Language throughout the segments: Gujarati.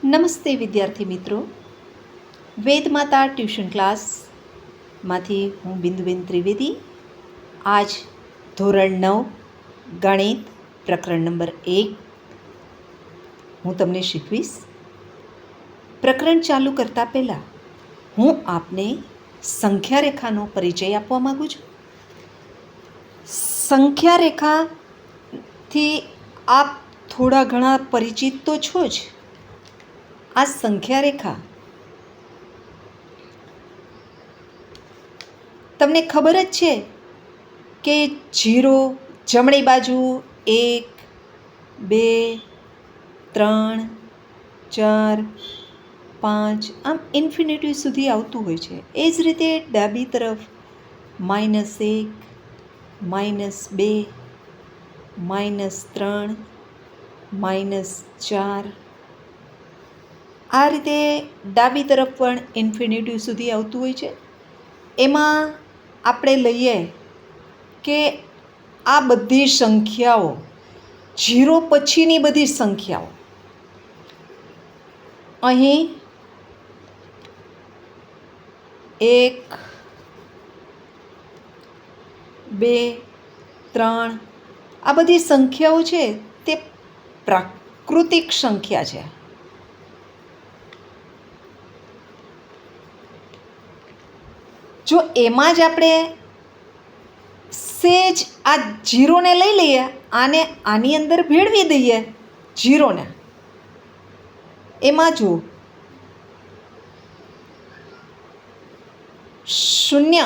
નમસ્તે વિદ્યાર્થી મિત્રો, વેદમાતા ટ્યુશન ક્લાસમાંથી હું બિંદુબેન ત્રિવેદી આજ ધોરણ 9 ગણિત પ્રકરણ નંબર 1 હું તમને શીખવીશ. પ્રકરણ ચાલુ કરતાં પહેલાં હું આપને સંખ્યા રેખાનો પરિચય આપવા માગું છું. સંખ્યા રેખાથી આપ થોડા ઘણા પરિચિત તો છો જ. આ સંખ્યા રેખા તમને ખબર જ છે કે 0 જમણી બાજુ 1 2 3 4 5 આમ ઇન્ફિનિટી સુધી આવતું હોય છે. એ જ રીતે ડાબી તરફ -1 -2 -3 -4 આ રીતે ડાબી તરફ પણ ઇન્ફિનિટી સુધી આવતું હોય છે. એમાં આપણે લઈએ કે આ બધી સંખ્યાઓ 0 પછીની બધી સંખ્યાઓ અહીં 1 2 3 આ બધી સંખ્યાઓ છે તે પ્રાકૃતિક સંખ્યા છે. જો એમાં જ આપણે સેજ આ 0ને લઈ લઈએ, આને આની અંદર ભેળવી દઈએ 0ને, એમાં જો 0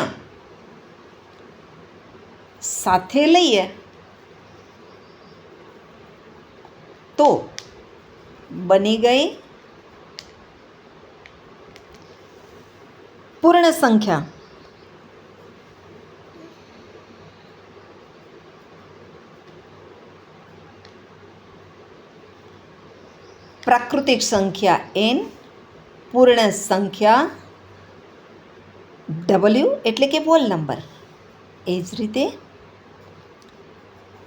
સાથે લઈએ તો બની ગઈ પૂર્ણ સંખ્યા. પ્રાકૃતિક સંખ્યા n, પૂર્ણ સંખ્યા w એટલે કે હોલ નંબર. એ જ રીતે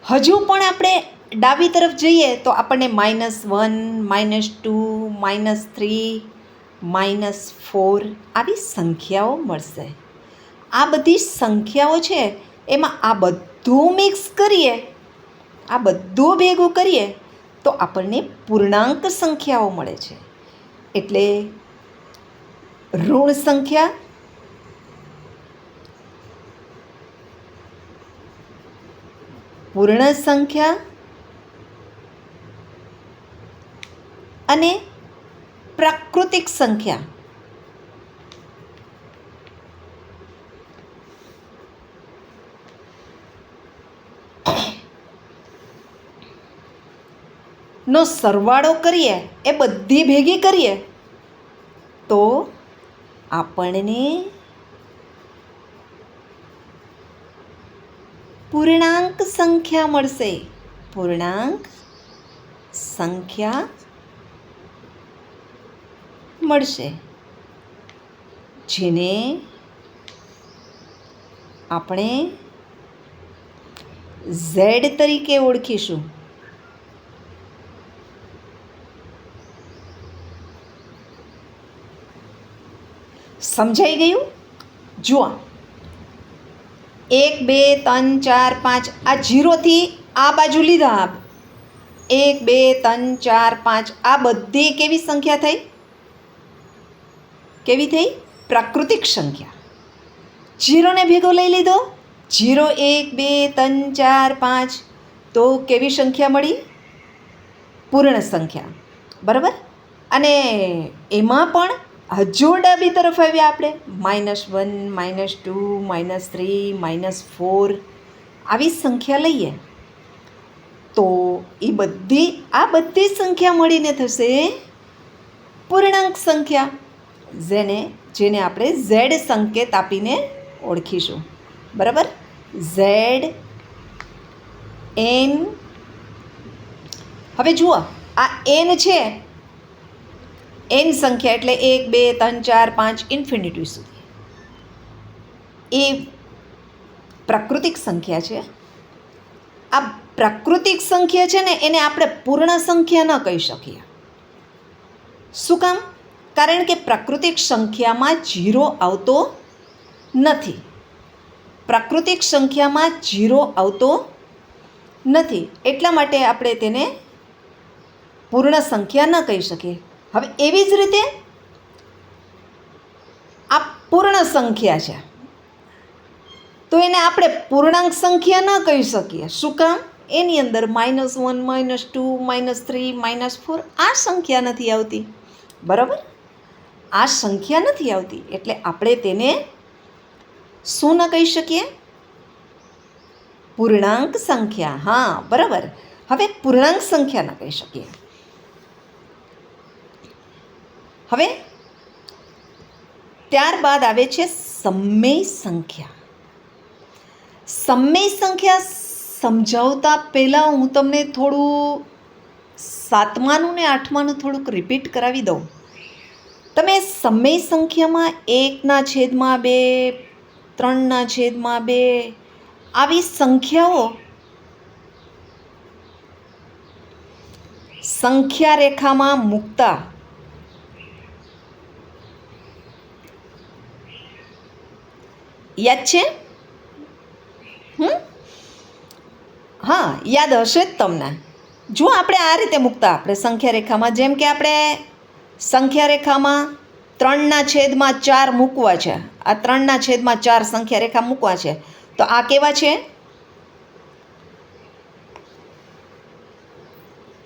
હજુ પણ આપણે ડાબી તરફ જઈએ તો આપણને -1 -2 -3 -4 આવી સંખ્યાઓ મળશે. આ બધી સંખ્યાઓ છે એમાં આ બધું મિક્સ કરીએ, આ બધું ભેગું કરીએ તો આપણને પૂર્ણાંક સંખ્યાઓ મળે છે. એટલે ઋણ સંખ્યા, પૂર્ણ સંખ્યા અને પ્રાકૃતિક સંખ્યા. નો સરવાળો કરીએ, એ બધી ભેગી કરીએ તો આપણને પૂર્ણાંક સંખ્યા મળશે. પૂર્ણાંક સંખ્યા મળશે જેને આપણે Z તરીકે ઓળખીશું. સમજાઈ ગયું? જુઓ, 1 2 3 4 5 આ 0થી આ બાજુ લીધા. 1 2 3 4 5 આ બધી કેવી સંખ્યા થઈ? કેવી થઈ? પ્રાકૃતિક સંખ્યા. 0ને ભેગો લઈ લીધો, 0 1 2 3 4 5 તો કેવી સંખ્યા મળી? પૂર્ણ સંખ્યા. બરાબર? અને એમાં પણ હજુ ડાબી તરફ આવ્યા આપણે, -1 -2 -3 -4 આવી સંખ્યા લઈએ તો એ બધી આ બધી સંખ્યા મળીને થશે પૂર્ણાંક સંખ્યા, જેને આપણે Z સંકેત આપીને ઓળખીશું. બરાબર? Z n. હવે જુઓ, આ n છે, n સંખ્યા એટલે 1 2 3 4 5 ઇન્ફિનિટી સુધી. એ પ્રાકૃતિક સંખ્યા છે. આ પ્રાકૃતિક સંખ્યા છે ને એને આપણે પૂર્ણ સંખ્યા ન કહી શકીએ. શું કામ? કારણ કે પ્રાકૃતિક સંખ્યામાં 0 આવતો નથી. પ્રાકૃતિક સંખ્યામાં 0 આવતો નથી, એટલા માટે આપણે તેને પૂર્ણ સંખ્યા ન કહી શકીએ. હવે એવી જ રીતે આ પૂર્ણ સંખ્યા છે, તો એને આપણે પૂર્ણાંક સંખ્યા ન કહી શકીએ. શું કામ? એની અંદર -1, -2, -3, -4 આ સંખ્યા નથી આવતી. બરાબર? આ સંખ્યા નથી આવતી, એટલે આપણે તેને શું ન કહી શકીએ? પૂર્ણાંક સંખ્યા. હા, બરાબર. હવે પૂર્ણાંક સંખ્યા ન કહી શકીએ. હવે ત્યારબાદ આવે છે સમમેય સંખ્યા. સમમેય સંખ્યા સમજાવતા પહેલાં હું તમને થોડું 7માનું ને 8માનું થોડુંક રિપીટ કરાવી દઉં. તમે સમમેય સંખ્યામાં 1/2, 3/2 આવી સંખ્યાઓ સંખ્યા રેખામાં મૂકતા યાદ છે? હા, યાદ હશે જ તમને. જો આપણે આ રીતે મૂકતા, આપણે સંખ્યા રેખામાં, જેમ કે આપણે સંખ્યા રેખામાં 3/4 મૂકવા છે, આ 3/4 સંખ્યા રેખા મૂકવા છે, તો આ કેવા છે?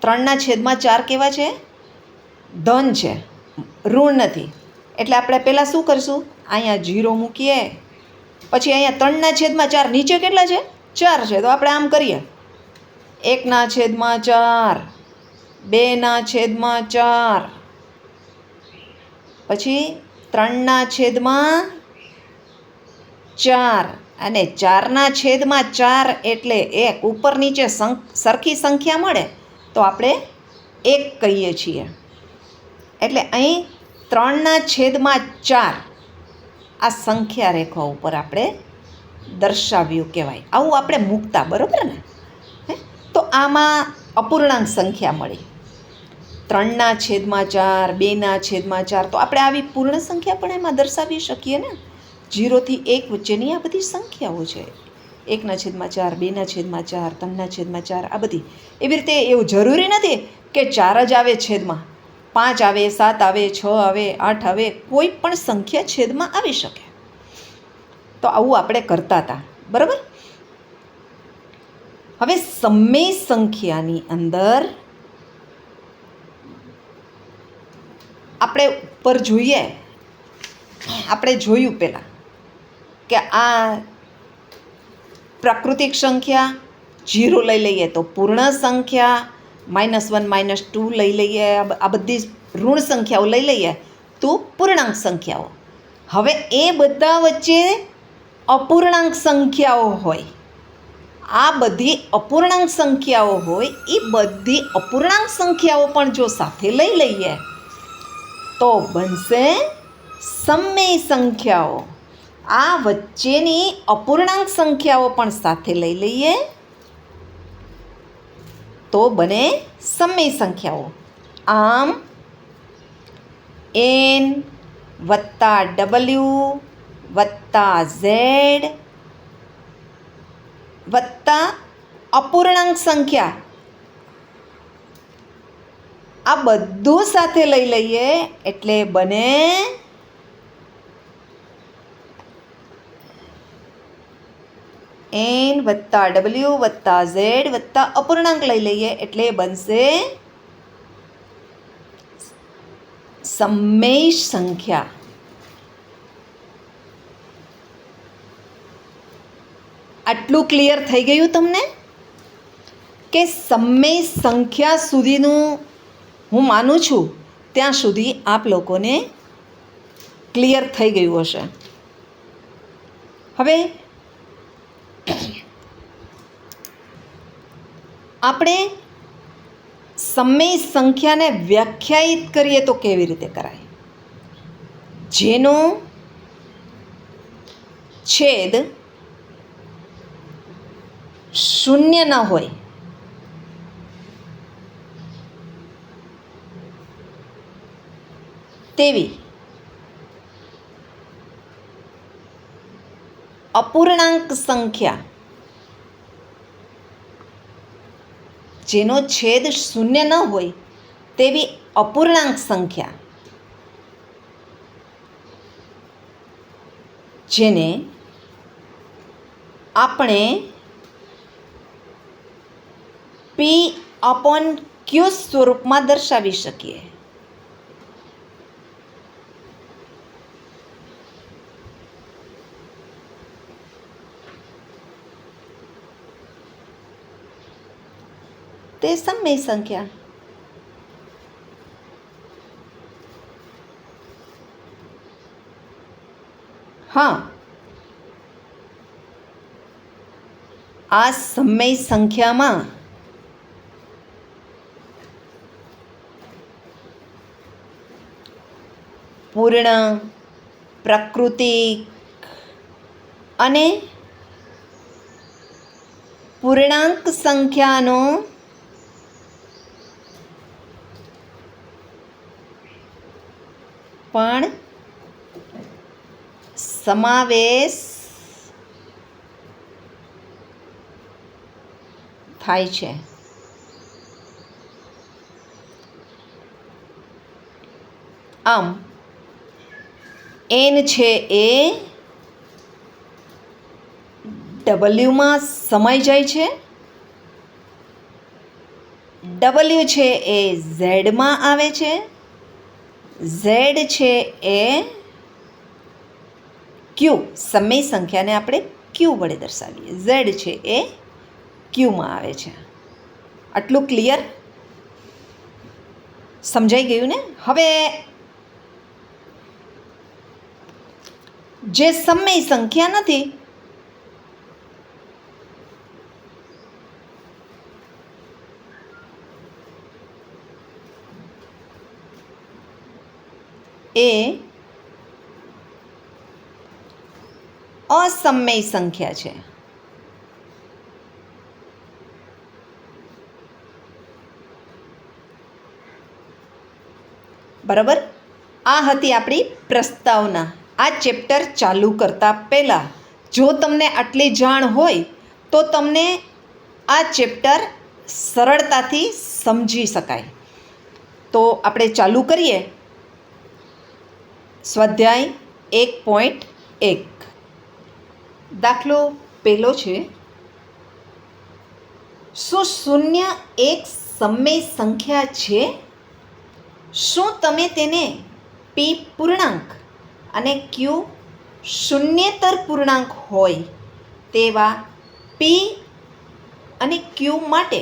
3/4 કેવા છે? ધન છે, ઋણ નથી. એટલે આપણે પહેલાં શું કરીશું? અહીંયા 0 મૂકીએ, પછી અહીંયા 3/4 નીચે કેટલા છે? 4 છે. તો આપણે આમ કરીએ, 1/4, 2/4, પછી 3/4 અને 4/4 એટલે 1. ઉપર નીચે સરખી સંખ્યા મળે તો આપણે 1 કહીએ છીએ. એટલે અહીં 3/4 આ સંખ્યા રેખા ઉપર આપણે દર્શાવ્યું કહેવાય. આવું આપણે મૂકતા, બરાબર ને? તો આમાં અપૂર્ણાંક સંખ્યા મળી 3/4, 2/4. તો આપણે આવી પૂર્ણ સંખ્યા પણ એમાં દર્શાવી શકીએ ને. 0 થી 1 વચ્ચેની આ બધી સંખ્યાઓ છે. 1/4, 2/4, 3/4 આ બધી. એવી રીતે એવું જરૂરી નથી કે 4 જ આવે છેદમાં, 5 આવે, 7 આવે, 6 આવે, 8 આવે, કોઈ પણ સંખ્યા છેદમાં આવી શકે. તો આવું આપણે કરતા હતા, બરાબર? હવે સમમેય સંખ્યાની અંદર આપણે ઉપર જોઈએ, આપણે જોયું પહેલાં કે આ પ્રાકૃતિક સંખ્યા 0 લઈ લઈએ તો પૂર્ણ સંખ્યા, -1, -2 લઈ લઈએ, આ બધી ઋણ સંખ્યાઓ લઈ લઈએ તો પૂર્ણાંક સંખ્યાઓ. હવે એ બધા વચ્ચે અપૂર્ણાંક સંખ્યાઓ હોય, આ બધી અપૂર્ણાંક સંખ્યાઓ હોય, એ બધી અપૂર્ણાંક સંખ્યાઓ પણ જો સાથે લઈ લઈએ તો બનશે સમમેય સંખ્યાઓ. આ વચ્ચેની અપૂર્ણાંક સંખ્યાઓ પણ સાથે લઈ લઈએ તો બને સમમેય સંખ્યાઓ. આમ n + w + z વત્તા અપૂર્ણાંક સંખ્યા, આ બધું સાથે લઈ લઈએ એટલે બને n + w + z વત્તા અપૂર્ણાંક લઈ લઈએ એટલે બનશે સમમેય સંખ્યા. આટલું ક્લિયર થઈ ગયું તમને કે સમમેય સંખ્યા સુધીનું હું માનું છું ત્યાં સુધી આપ લોકોને ક્લિયર થઈ ગયું હશે. હવે આપણે સમમેય સંખ્યાને વ્યાખ્યાયિત કરીએ તો કેવી રીતે કરાય? જેનો છેદ 0 ન હોય, તેવી અપૂર્ણાંક સંખ્યા જેનો છેદ શૂન્ય ન હોય તેવી અપૂર્ણાંક સંખ્યા જેને આપણે P/Q સ્વરૂપમાં દર્શાવી શકીએ. તે સમય સંખ્યા. હા, આ સમય સંખ્યામાં પૂર્ણ, પ્રાકૃતિક અને પૂર્ણાંક સંખ્યાનો પણ સમાવેશ થાય છે. આમ n છે એ ડબલ્યુમાં સમાઈ જાય છે, ડબલ્યુ છે એ ઝેડમાં આવે છે, ઝેડ છે એ ક્યુ, સમય સંખ્યાને આપણે ક્યુ વડે દર્શાવીએ, ઝેડ છે એ ક્યુમાં આવે છે. આટલું ક્લિયર? સમજાઈ ગયું ને? હવે જે સમય સંખ્યા નથી એ અસમય સંખ્યા છે. બરાબર? આ હતી આપણી પ્રસ્તાવના. આ ચેપ્ટર ચાલુ કરતાં પહેલાં જો તમને આટલી જાણ હોય તો તમને આ ચેપ્ટર સરળતાથી સમજી શકાય. તો આપણે ચાલુ કરીએ. સ્વાધ્યાય 1.1. દાખલો પહેલો છે, શું શૂન્ય એક સમય સંખ્યા છે? શું તમે તેને P પૂર્ણાંક અને Q શૂન્યેતર પૂર્ણાંક હોય તેવા P અને Q માટે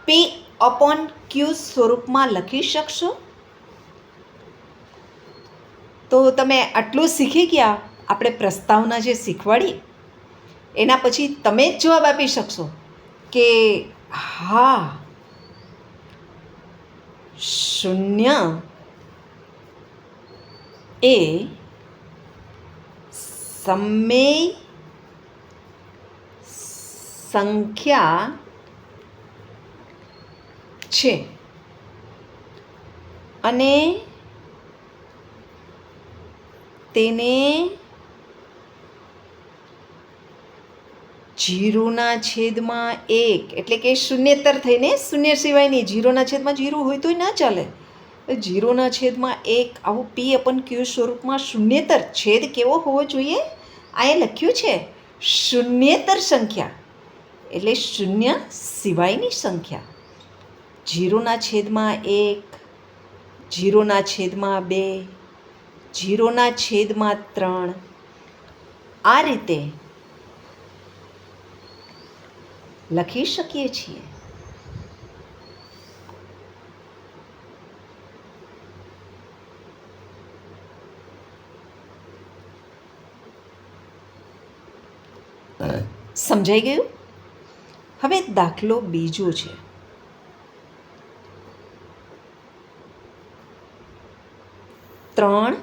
P/Q સ્વરૂપમાં લખી શકશો? તો તમે આટલું શીખી ગયા. આપણે પ્રસ્તાવના જે શીખવાડી એના પછી તમે જ જવાબ આપી શકશો કે હા, શૂન્ય એ સમય સંખ્યા છે અને તેને 0/1 એટલે કે શૂન્યેતર થઈને શૂન્ય સિવાયની 0/0 હોય તોય ના ચાલે. 0/1 આવું P/Q સ્વરૂપમાં શૂન્યેતર, છેદ કેવો હોવો જોઈએ? આ એ લખ્યું છે શૂન્યેતર સંખ્યા એટલે શૂન્ય સિવાયની સંખ્યા. 0/1, 0/2, 0/3 આ રીતે લખી શકીએ છીએ. સમજાઈ ગયું? હવે દાખલો બીજો છે. 3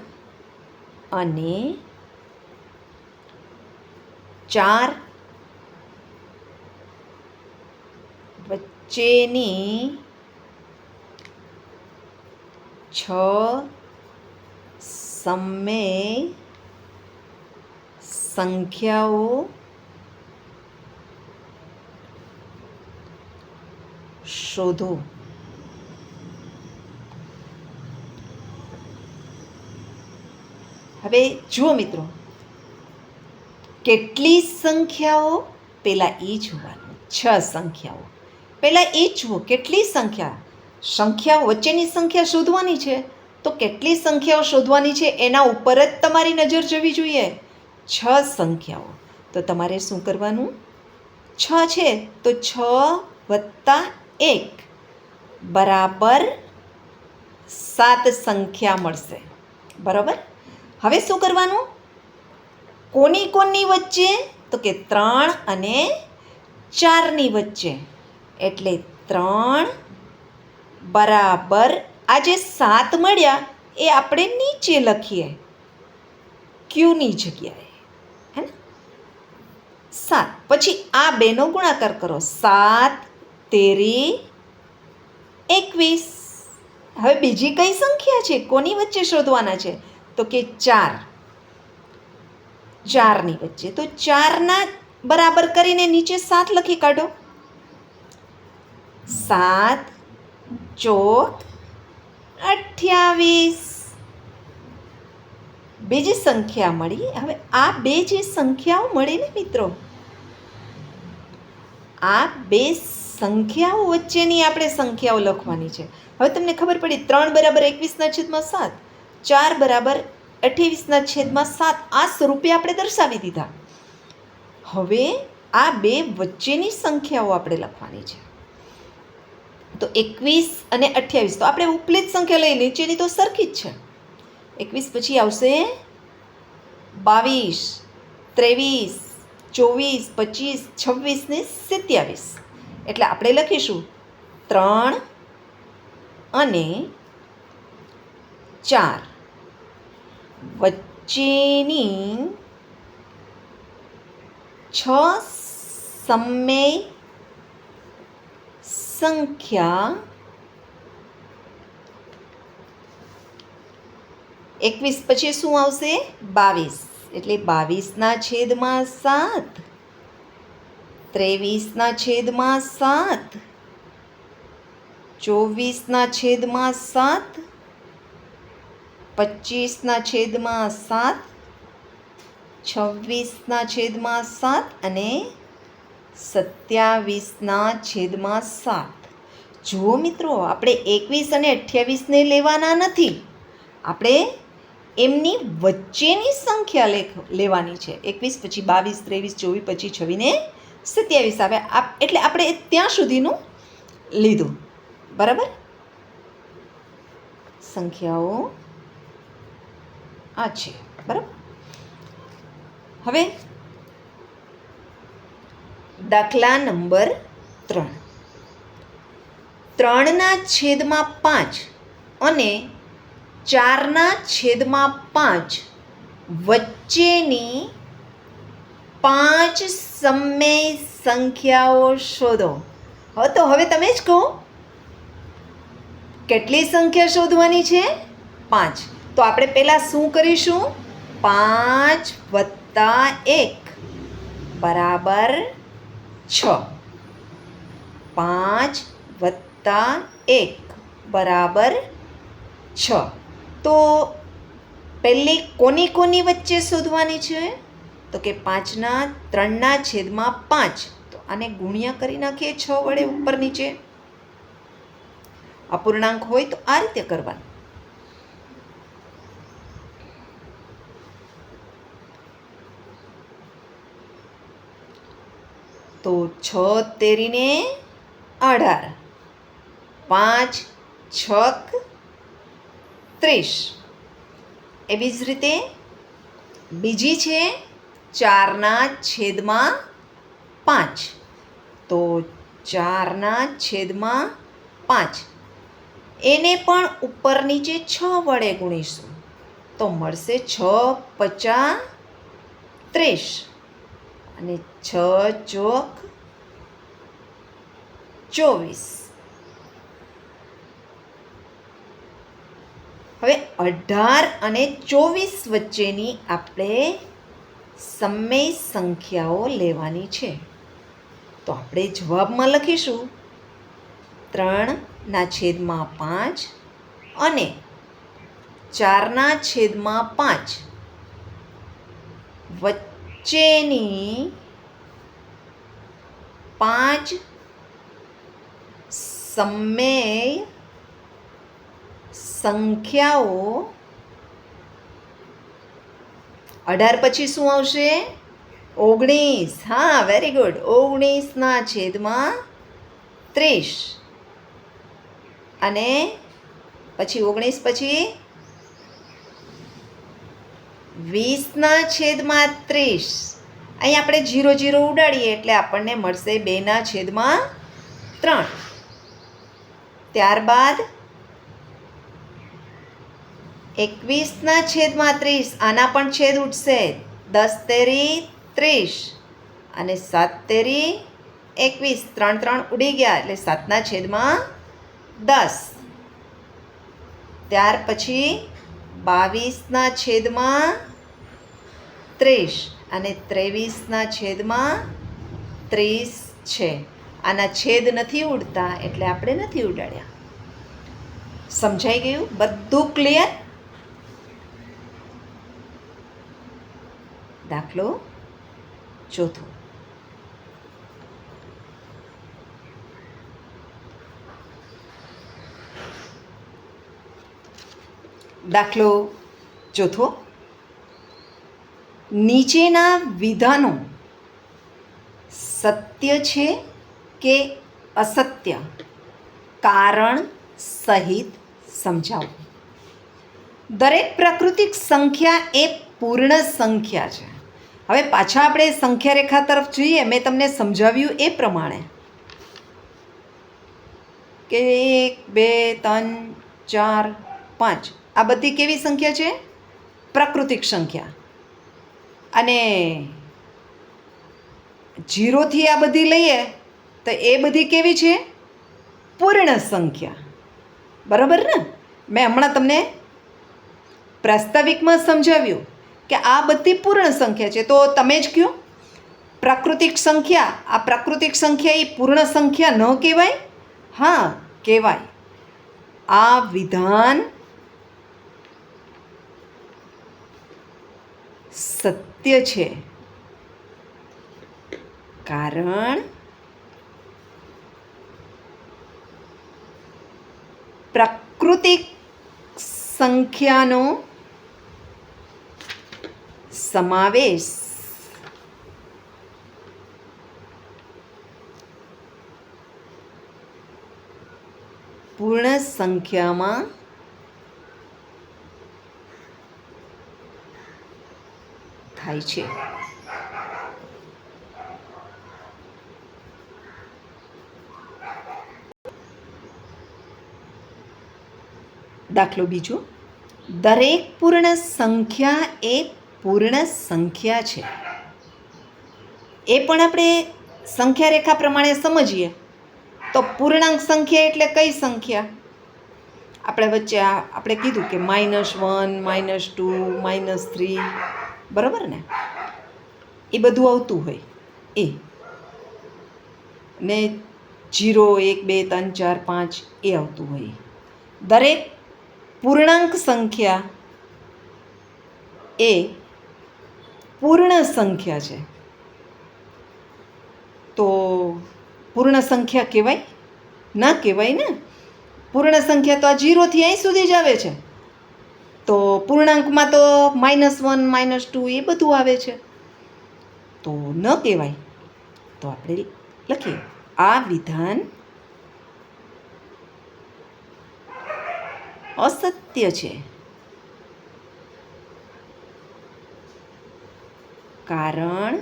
અને 4 વચ્ચેની 6 સમમેય સંખ્યાઓ શોધો. હવે જુઓ મિત્રો, કેટલી સંખ્યાઓ, પહેલાં એ જોવાનું. 6 સંખ્યાઓ, પહેલાં એ જુઓ કેટલી સંખ્યાઓ વચ્ચેની સંખ્યા શોધવાની છે. તો કેટલી સંખ્યાઓ શોધવાની છે એના ઉપર જ તમારી નજર જવી જોઈએ. 6 સંખ્યાઓ. તો તમારે શું કરવાનું? 6 છે તો 6 વત્તા 1 બરાબર 7 સંખ્યા મળશે. બરાબર. હવે શું કરવાનું? કોની વચ્ચે? તો કે 3 અને 4ની વચ્ચે. એટલે 3 બરાબર આ જે 7 મળ્યા એ આપણે નીચે લખીએ ક્યુની જગ્યાએ, હે ને? 7. પછી આ બેનો ગુણાકાર કરો. 7 તેરી 21. હવે બીજી કઈ સંખ્યા છે? કોની વચ્ચે શોધવાના છે? તો કે 4ની વચ્ચે. તો 4ના બરાબર કરીને નીચે 7 લખી કાઢો. 7 ચોક 28. બીજી સંખ્યા મળી. હવે આ બે જે સંખ્યાઓ મળી ને મિત્રો, આ બે સંખ્યાઓ વચ્ચેની આપણે સંખ્યાઓ લખવાની છે. હવે તમને ખબર પડી 3 બરાબર 21/7, 4 બરાબર 28/7. આ સ્વરૂપે આપણે દર્શાવી દીધા. હવે આ બે વચ્ચેની સંખ્યાઓ આપણે લખવાની છે. તો 21 અને 28 તો આપણે ઉપલી જ સંખ્યા લઈ, નીચેની તો સરખી જ છે. 21 પછી આવશે 22, 23, 24, 25, 26 ને 27. એટલે આપણે લખીશું 3 અને 4 વચ્ચેની 6 સમમેય સંખ્યા 21 પછી શું આવશે? 22. એટલે 22/7, 23/7, 24/7, 25/7, 26/7 અને 27/7. જુઓ મિત્રો, આપણે 21 અને 28ને લેવાના નથી. આપણે એમની વચ્ચેની સંખ્યા લેવાની છે. 21 પછી 22, 23, 24, 25, 26 ને 27 આવે. એટલે આપણે ત્યાં સુધીનું લીધું. બરાબર. સંખ્યાઓ આ છે. બરાબર. હવે દાખલા નંબર 3. 3/5 અને 4/5 વચ્ચેની 5 સમમેય સંખ્યાઓ શોધો. તો હવે તમે જ કહો, કેટલી સંખ્યા શોધવાની છે? 5. તો આપણે પહેલાં શું કરીશું? 5 વત્તા 1 બરાબર 6. 5 વત્તા 1 બરાબર 6. તો પહેલી કોની વચ્ચે શોધવાની છે? તો કે 3/5. તો આને ગુણ્યા કરી નાખીએ 6 વડે ઉપર નીચે. અપૂર્ણાંક હોય તો આ રીતે કરવાનું. તો 6 તેરીને 18, 5 છક 30. એવી જ રીતે બીજી છે 4/5. તો 4/5 એને પણ ઉપર નીચે 6 વડે ગુણીશું તો મળશે 6 × 50 30 અને 6 ચોક 24. હવે 18 અને 24 વચ્ચેની આપણે સમય સંખ્યાઓ લેવાની છે. તો આપણે જવાબમાં લખીશું 3/5 અને 4/5 વચ્ચેની 5 સમય સંખ્યાઓ. 18 પછી શું આવશે? 19. હા, વેરી ગુડ. 19/30 અને પછી 19 પછી 20/30. અહીં આપણે 0 0 ઉડાડીએ એટલે આપણને મળશે 2/3. ત્યારબાદ 21/30. આના પણ છેદ ઉઠશે. 10×3 = 30 અને 7×3 = 21. 3 ઉડી ગયા એટલે 7/10. ત્યાર પછી 22/30 અને 23/30 છે. આના છેદ નથી ઉડતા એટલે આપણે નથી ઉડાડ્યા. સમજાઈ ગયું? બધું ક્લિયર? દાખલો ચોથો. દાખલો ચોથો. નીચેના વિધાનો સત્ય છે કે અસત્ય કારણ સહિત સમજાવો. દરેક પ્રાકૃતિક સંખ્યા એ પૂર્ણ સંખ્યા છે. હવે પાછા આપણે સંખ્યા રેખા તરફ જોઈએ. મેં તમને સમજાવ્યું એ પ્રમાણે કે 1 2 3 4 5 આ બધી કેવી સંખ્યા છે? પ્રાકૃતિક સંખ્યા. અને 0થી આ બધી લઈએ તો એ બધી કેવી છે? પૂર્ણ સંખ્યા. બરાબર ને? મેં હમણાં તમને પ્રાસ્તાવિકમાં સમજાવ્યું કે આ બધી પૂર્ણ સંખ્યા છે. તો તમે જ કહો, પ્રાકૃતિક સંખ્યા, આ પ્રાકૃતિક સંખ્યા એ પૂર્ણ સંખ્યા ન કહેવાય? હા, કહેવાય. આ વિધાન સત્ય છે કારણ પ્રાકૃતિક સંખ્યાનો સમાવેશ પૂર્ણ સંખ્યામાં થાય છે. દાખલો બીજો. દરેક પૂર્ણ સંખ્યા એ પૂર્ણ સંખ્યા છે. એ પણ આપણે સંખ્યા રેખા પ્રમાણે સમજીએ તો પૂર્ણાંક સંખ્યા એટલે કઈ સંખ્યા? આપણે વચ્ચે આપણે કીધું કે -1 -2 -3, બરાબર ને? એ બધું આવતું હોય એ. ને 0 1 2 3 4 5 એ આવતું હોય. દરેક પૂર્ણાંક સંખ્યા એ પૂર્ણ સંખ્યા છે. તો પૂર્ણ સંખ્યા કહેવાય? ના કહેવાય ને. પૂર્ણ સંખ્યા તો આ 0થી અહીં સુધી જ આવે છે. તો પૂર્ણાંકમાં તો -1 -2 એ બધું આવે છે. તો ન કહેવાય. તો આપણે લખીએ આ વિધાન અસત્ય છે કારણ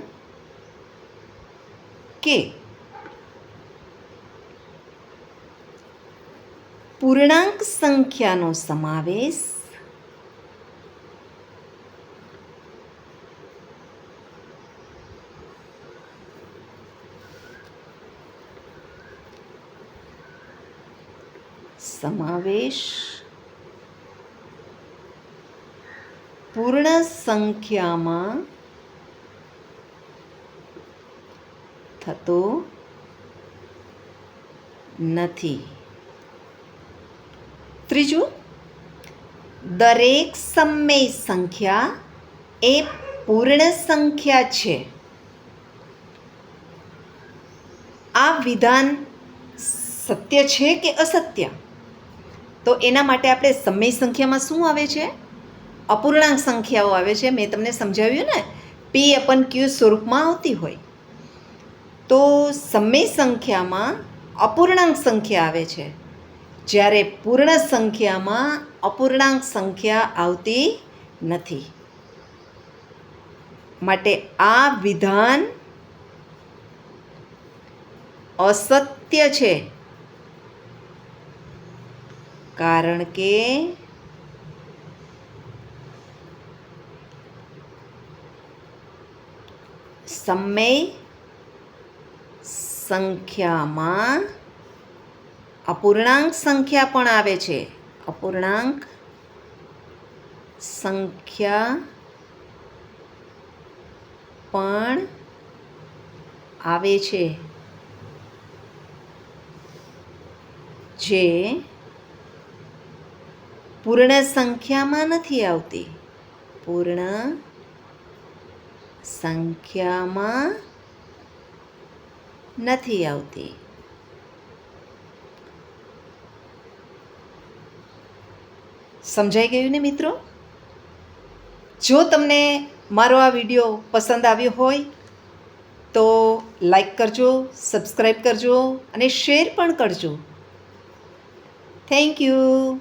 કે પૂર્ણાંક સંખ્યાનો સમાવેશ પૂર્ણ સંખ્યામાં થતો નથી. ત્રીજું, દરેક સમય સંખ્યા એ પૂર્ણ સંખ્યા છે. આ વિધાન સત્ય છે કે અસત્ય? તો એના માટે આપણે સમય સંખ્યામાં શું આવે છે? અપૂર્ણાંક સંખ્યાઓ આવે છે. મેં તમને સમજાવ્યું ને, P/Q સ્વરૂપમાં આવતી હોય. તો સમય સંખ્યામાં અપૂર્ણાંક સંખ્યા આવે છે, જ્યારે પૂર્ણ સંખ્યામાં અપૂર્ણાંક સંખ્યા આવતી નથી. માટે આ વિધાન અસત્ય છે, કારણ કે સમય સંખ્યામાં અપૂર્ણાંક સંખ્યા પણ આવે છે. અપૂર્ણાંક સંખ્યા પણ આવે છે, જે પૂર્ણ સંખ્યામાં નથી આવતી. પૂર્ણ સંખ્યામાં નથી આવતી. સમજાઈ ગયું ને મિત્રો? જો તમને મારો આ વિડીયો પસંદ આવ્યો હોય તો લાઈક કરજો, સબસ્ક્રાઈબ કરજો અને શેર પણ કરજો. Thank you.